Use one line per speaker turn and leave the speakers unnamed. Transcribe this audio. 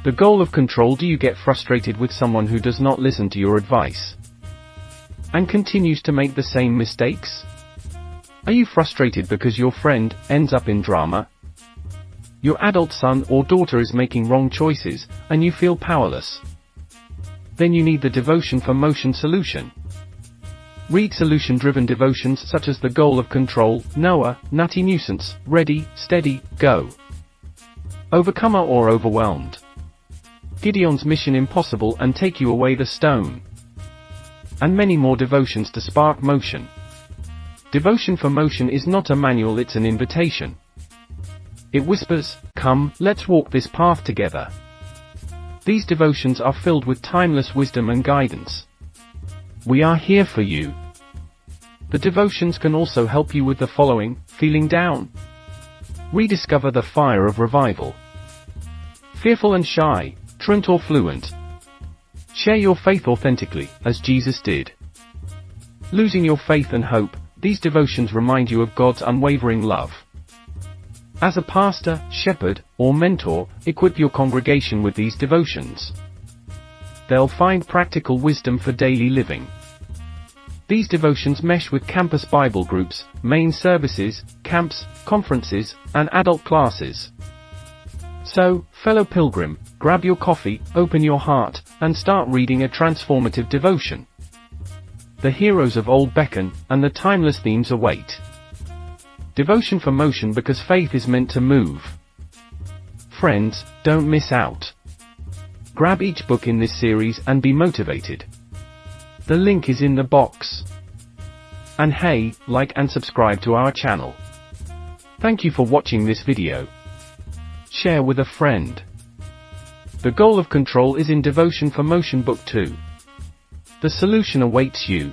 The goal of control. Do you get frustrated with someone who does not listen to your advice and continues to make the same mistakes? Are you frustrated because your friend ends up in drama? Your adult son or daughter is making wrong choices, and you feel powerless? Then you need the devotion for motion solution. Read solution-driven devotions such as The Goal of Control, Noah, Nutty Nuisance, Ready, Steady, Go. Overcomer or Overwhelmed. Gideon's Mission Impossible and Take You Away the Stone. And many more devotions to spark motion. Devotion for motion is not a manual, it's an invitation. It whispers, "Come, let's walk this path together." These devotions are filled with timeless wisdom and guidance. We are here for you. The devotions can also help you with the following: feeling down? Rediscover the fire of revival. Fearful and shy, truant or fluent? Share your faith authentically, as Jesus did. Losing your faith and hope? These devotions remind you of God's unwavering love. As a pastor, shepherd, or mentor, equip your congregation with these devotions. They'll find practical wisdom for daily living. These devotions mesh with campus Bible groups, main services, camps, conferences, and adult classes. So, fellow pilgrim, grab your coffee, open your heart, and start reading a transformative devotion. The heroes of old beckon, and the timeless themes await. Devotion for motion, because faith is meant to move. Friends, don't miss out. Grab each book in this series and be motivated. The link is in the box. And hey, like and subscribe to our channel. Thank you for watching this video. Share with a friend. The Goal of Control is in Devotion for Motion Book 2. The solution awaits you.